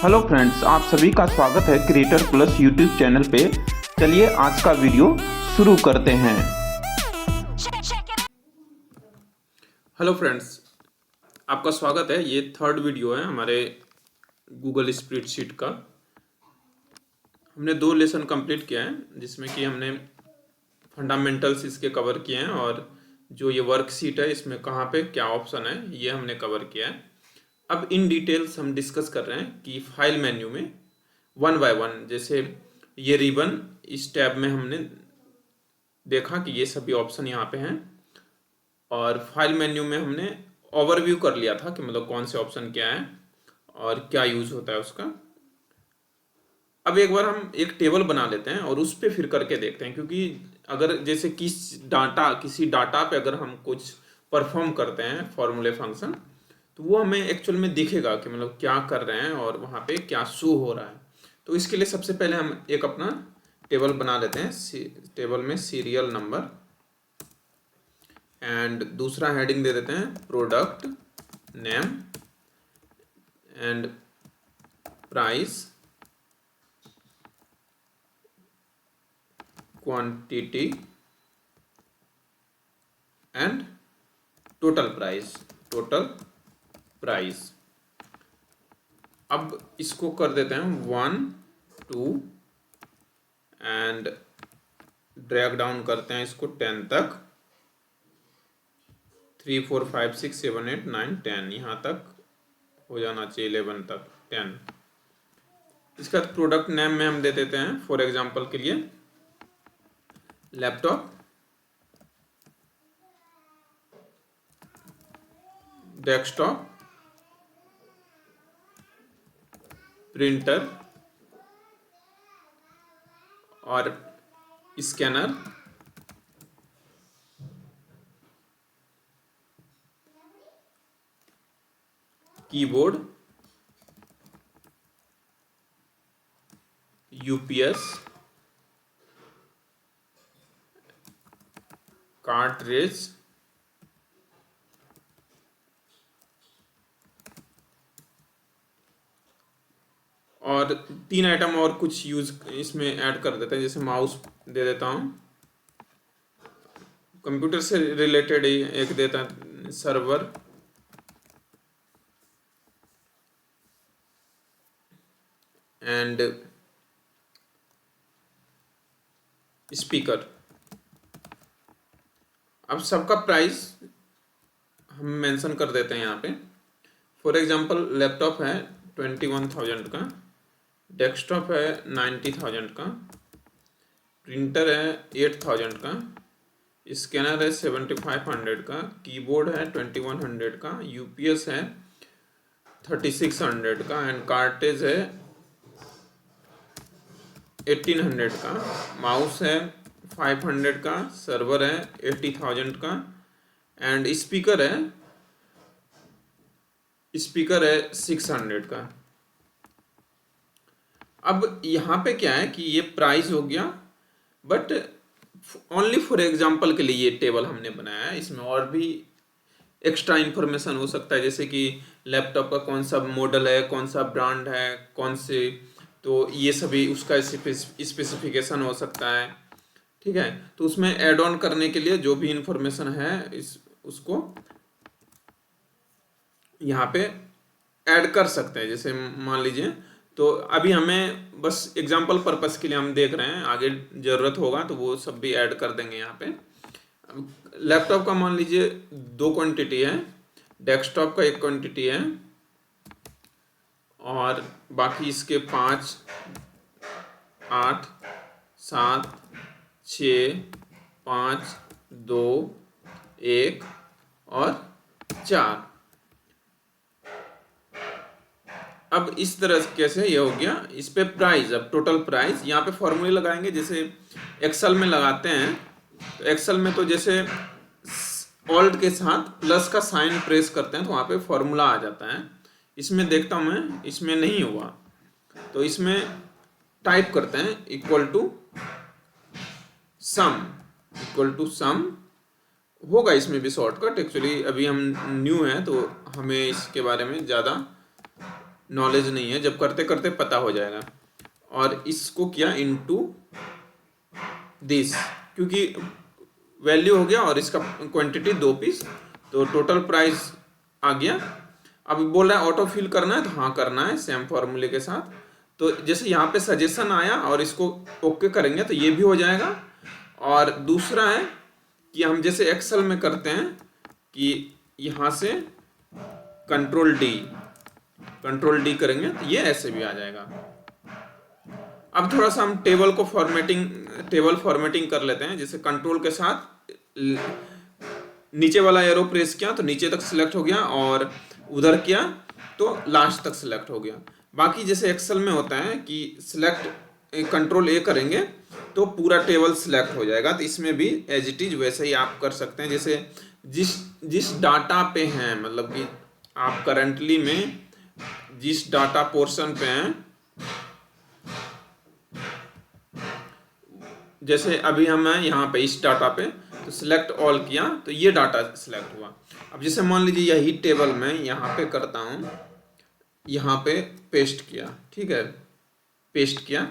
Hello friends, आप सभी का स्वागत है क्रिएटर प्लस यूट्यूब चैनल पे। चलिए आज का वीडियो शुरू करते हैं। हेलो फ्रेंड्स, आपका स्वागत है। ये थर्ड वीडियो है हमारे गूगल स्प्रेडशीट का। हमने 2 लेसन कंप्लीट किया है जिसमें कि हमने फंडामेंटल्स इसके कवर किए हैं और जो ये वर्कशीट है इसमें कहाँ पे क्या ऑप्शन है ये हमने कवर किया है। अब इन डिटेल्स हम डिस्कस कर रहे हैं कि फाइल मेन्यू में वन बाय वन, जैसे ये रिबन इस टैब में हमने देखा कि ये सभी ऑप्शन यहाँ पे हैं और फाइल मेन्यू में हमने ओवरव्यू कर लिया था कि मतलब कौन से ऑप्शन क्या है और क्या यूज होता है उसका। अब एक बार हम एक टेबल बना लेते हैं और उस पर फिर करके देखते हैं, क्योंकि अगर जैसे किसी डाटा पे अगर हम कुछ परफॉर्म करते हैं फॉर्मूले फंक्शन, तो वो हमें एक्चुअल में दिखेगा कि मतलब क्या कर रहे हैं और वहाँ पे क्या शो हो रहा है। तो इसके लिए सबसे पहले हम एक अपना टेबल बना लेते हैं। टेबल में सीरियल नंबर एंड दूसरा हेडिंग दे देते हैं product name and price, quantity and total price. अब इसको कर देते हैं 1 2 एंड ड्रैग डाउन करते हैं इसको 10 तक, 3 4 5 6 7 8 9 10, यहाँ तक हो जाना चाहिए 11 तक 10। इसका प्रोडक्ट नेम में हम दे देते हैं फॉर एग्जांपल के लिए लैपटॉप, डेस्कटॉप, प्रिंटर और स्कैनर, कीबोर्ड, यूपीएस, कार्ट्रिज और 3 आइटम और कुछ यूज इसमें ऐड कर देते हैं, जैसे माउस दे देता हूँ, कंप्यूटर से रिलेटेड ही एक देता है सर्वर एंड स्पीकर। अब सबका प्राइस हम मेंशन कर देते हैं यहाँ पे। फॉर एग्जांपल लैपटॉप है 21,000 का, डेस्कटॉप है 90,000 का, प्रिंटर है 8,000 का, स्कैनर है 7,500 का, कीबोर्ड है 2,100 का, यूपीएस है 3,600 का एंड कार्टेज है 1,800 का, माउस है 500 का, सर्वर है 80,000 का एंड स्पीकर है 600 का। अब यहाँ पे क्या है कि ये प्राइस हो गया, बट ओनली फॉर एग्जांपल के लिए ये टेबल हमने बनाया है। इसमें और भी एक्स्ट्रा इन्फॉर्मेशन हो सकता है, जैसे कि लैपटॉप का कौन सा मॉडल है, कौन सा ब्रांड है, कौन से, तो ये सभी उसका स्पेसिफिकेशन हो सकता है। ठीक है, तो उसमें ऐड ऑन करने के लिए जो भी इंफॉर्मेशन है उसको यहाँ पे ऐड कर सकते हैं। जैसे मान लीजिए, तो अभी हमें बस एग्जांपल पर्पस के लिए हम देख रहे हैं, आगे ज़रूरत होगा तो वो सब भी ऐड कर देंगे यहाँ पे। लैपटॉप का मान लीजिए 2 क्वांटिटी है, डेस्कटॉप का 1 क्वांटिटी है और बाकी इसके 5 8 7 6 5 2 1 और 4। अब इस तरह से ये हो गया। इस पे प्राइस, अब टोटल प्राइस यहाँ पे फॉर्मूले लगाएंगे, जैसे एक्सेल में लगाते हैं। तो एक्सेल में तो जैसे ऑल्ट के साथ प्लस का साइन प्रेस करते हैं तो वहाँ पे फॉर्मूला आ जाता है। इसमें देखता हूँ मैं, इसमें नहीं हुआ, तो इसमें टाइप करते हैं इक्वल टू सम होगा। इसमें भी शॉर्टकट, एक्चुअली अभी हम न्यू हैं तो हमें इसके बारे में ज़्यादा नॉलेज नहीं है, जब करते करते पता हो जाएगा। और इसको किया इनटू दिस, क्योंकि वैल्यू हो गया और इसका क्वांटिटी 2 पीस, तो टोटल प्राइस आ गया। अब बोल रहा है ऑटो फिल करना है, तो हाँ करना है सेम फॉर्मूले के साथ। तो जैसे यहाँ पे सजेशन आया और इसको ओके करेंगे तो ये भी हो जाएगा। और दूसरा है कि हम जैसे एक्सेल में करते हैं कि यहाँ से कंट्रोल डी करेंगे तो ये ऐसे भी आ जाएगा। अब थोड़ा सा हम टेबल फॉर्मेटिंग कर लेते हैं। जैसे कंट्रोल के साथ नीचे वाला एरो प्रेस किया तो नीचे तक सिलेक्ट हो गया, और उधर किया तो लास्ट तक सिलेक्ट हो गया। बाकी जैसे एक्सेल में होता है कि सिलेक्ट कंट्रोल ए करेंगे तो पूरा टेबल सिलेक्ट हो जाएगा, तो इसमें भी एज इट इज वैसे ही आप कर सकते हैं। जैसे जिस डाटा पे हैं, मतलब कि आप करंटली में जिस डाटा पोर्शन पे हैं, जैसे अभी हम हैं यहाँ पे इस डाटा पे, तो सिलेक्ट ऑल किया तो ये डाटा सिलेक्ट हुआ। अब जैसे मान लीजिए यही टेबल में यहाँ पे करता हूँ, यहाँ पे पेस्ट किया, ठीक है, पेस्ट किया।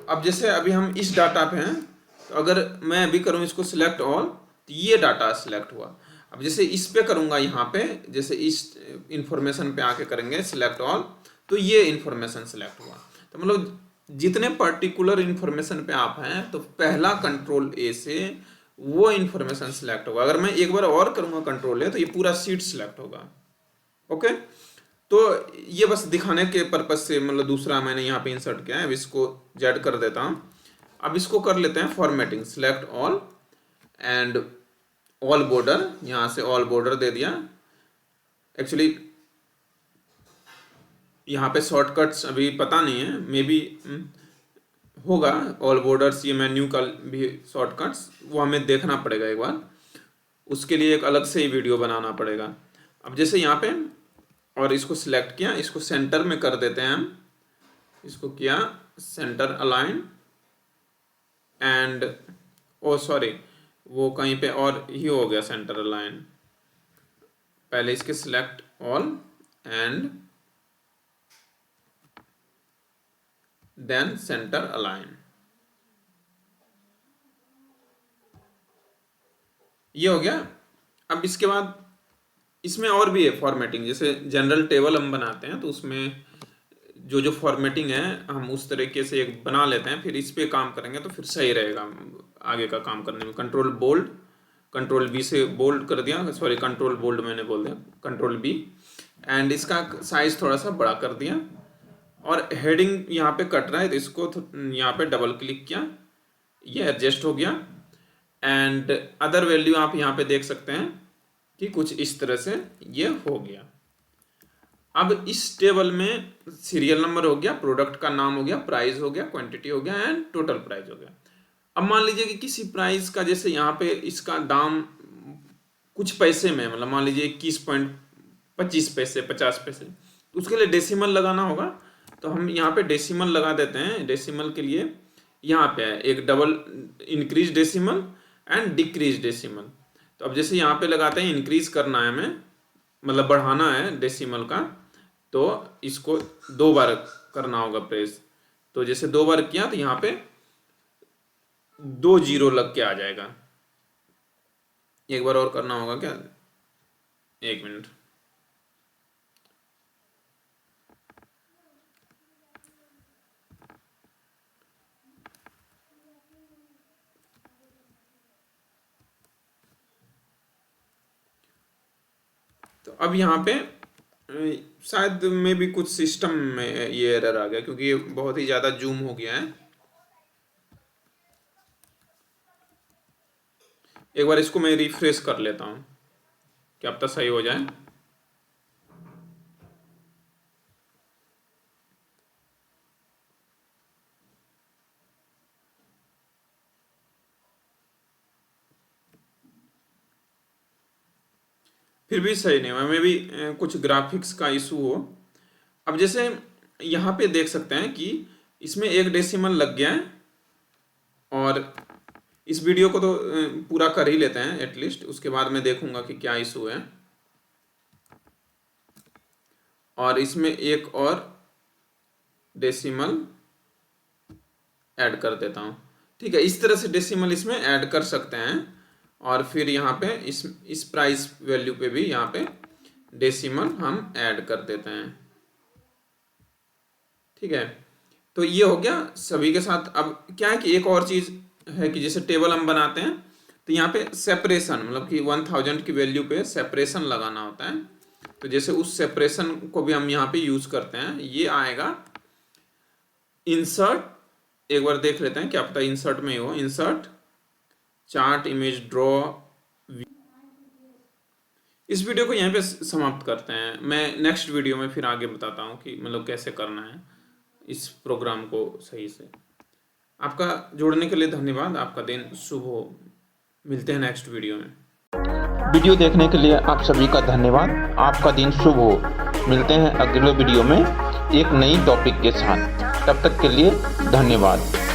अब जैसे अभी हम इस डाटा पे हैं, तो अगर मैं अभी करूँ इसको सिलेक्ट ऑल तो ये डाटा सिलेक्ट हुआ। अब जैसे इस पे करूँगा यहाँ पे, जैसे इस इंफॉर्मेशन पे आके करेंगे सिलेक्ट ऑल, तो ये इंफॉर्मेशन सिलेक्ट हुआ। तो मतलब जितने पर्टिकुलर इंफॉर्मेशन पे आप हैं, तो पहला कंट्रोल ए से वो इंफॉर्मेशन सिलेक्ट होगा। अगर मैं एक बार और करूँगा कंट्रोल ए, तो ये पूरा सीट सिलेक्ट होगा। ओके, तो ये बस दिखाने के पर्पज से, मतलब दूसरा मैंने यहाँ पे इंसर्ट किया है। अब इसको जेड कर देता हूँ। अब इसको कर लेते हैं formatting, select all and all border, यहाँ से ऑल बॉर्डर दे दिया। एक्चुअली यहाँ पे शॉर्टकट्स अभी पता नहीं है, मे बी होगा ऑल बॉर्डर्स, ये मेन्यू का भी शॉर्टकट्स, वो हमें देखना पड़ेगा एक बार, उसके लिए एक अलग से ही वीडियो बनाना पड़ेगा। अब जैसे यहाँ पे और इसको सिलेक्ट किया, इसको सेंटर में कर देते हैं हम, इसको किया centre align and oh sorry, वो कहीं पे और ही हो गया सेंटर अलाइन। पहले इसके select all and then centre align, ये हो गया। अब इसके बाद इसमें और भी है फॉर्मेटिंग। जैसे जनरल टेबल हम बनाते हैं, तो उसमें जो फॉर्मेटिंग है हम उस तरीके से एक बना लेते हैं, फिर इस पे काम करेंगे तो फिर सही रहेगा आगे का काम करने में। कंट्रोल बोल्ड, कंट्रोल बी से बोल्ड कर दिया, सॉरी कंट्रोल बोल्ड मैंने बोल दिया, कंट्रोल बी, एंड इसका साइज थोड़ा सा बड़ा कर दिया। और हेडिंग यहाँ पे कट रहा है, तो इसको यहाँ पे डबल क्लिक किया, ये एडजस्ट हो गया। एंड अदर वैल्यू आप यहाँ पे देख सकते हैं कि कुछ इस तरह से ये हो गया। अब इस टेबल में सीरियल नंबर हो गया, प्रोडक्ट का नाम हो गया, प्राइस हो गया, क्वांटिटी हो गया एंड टोटल प्राइस हो गया। अब मान लीजिए कि किसी प्राइस का, जैसे यहाँ पे इसका दाम कुछ पैसे में, मतलब मान लीजिए 21.25 पैसे, 50 पैसे, तो उसके लिए डेसिमल लगाना होगा। तो हम यहाँ पे डेसिमल लगा देते हैं। डेसिमल के लिए यहाँ पे है एक double increase decimal and decrease decimal. तो अब जैसे यहाँ पे लगाते हैं, इंक्रीज करना है हमें, मतलब बढ़ाना है डेसिमल का, तो इसको 2 बार करना होगा प्रेस। तो जैसे 2 बार किया तो यहाँ पे 2 जीरो लग के आ जाएगा। एक बार और करना होगा क्या, 1 मिनट। तो अब यहाँ पे शायद में भी कुछ सिस्टम में ये एरर आ गया, क्योंकि ये बहुत ही ज़्यादा जूम हो गया है। एक बार इसको मैं रिफ्रेश कर लेता हूँ, क्या पता सही हो जाए। फिर भी सही नहीं हुआ, मे भी कुछ ग्राफिक्स का इशू हो। अब जैसे यहाँ पे देख सकते हैं कि इसमें 1 डेसिमल लग गया है, और इस वीडियो को तो पूरा कर ही लेते हैं एटलीस्ट, उसके बाद मैं देखूंगा कि क्या इशू है। और इसमें एक और डेसिमल ऐड कर देता हूँ। ठीक है, इस तरह से डेसिमल इसमें ऐड कर सकते हैं और फिर यहाँ पे इस प्राइस वैल्यू पे भी यहाँ पे डेसिमल हम ऐड कर देते हैं। ठीक है, तो ये हो गया सभी के साथ। अब क्या है कि एक और चीज है कि जैसे टेबल हम बनाते हैं तो यहाँ पे सेपरेशन, मतलब कि 1000 की वैल्यू पे सेपरेशन लगाना होता है। तो जैसे उस सेपरेशन को भी हम यहाँ पे यूज करते हैं। ये आएगा इंसर्ट, एक बार देख लेते हैं, क्या पता इंसर्ट में ही हो। Insert chart image draw. इस वीडियो को यहीं पे समाप्त करते हैं। मैं नेक्स्ट वीडियो में फिर आगे बताता हूँ कि मतलब कैसे करना है इस प्रोग्राम को सही से। आपका जुड़ने के लिए धन्यवाद। आपका दिन शुभ हो। मिलते हैं नेक्स्ट वीडियो में। वीडियो देखने के लिए आप सभी का धन्यवाद। आपका दिन शुभ हो। मिलते हैं अगले वीडियो में एक नई टॉपिक के साथ। तब तक के लिए धन्यवाद।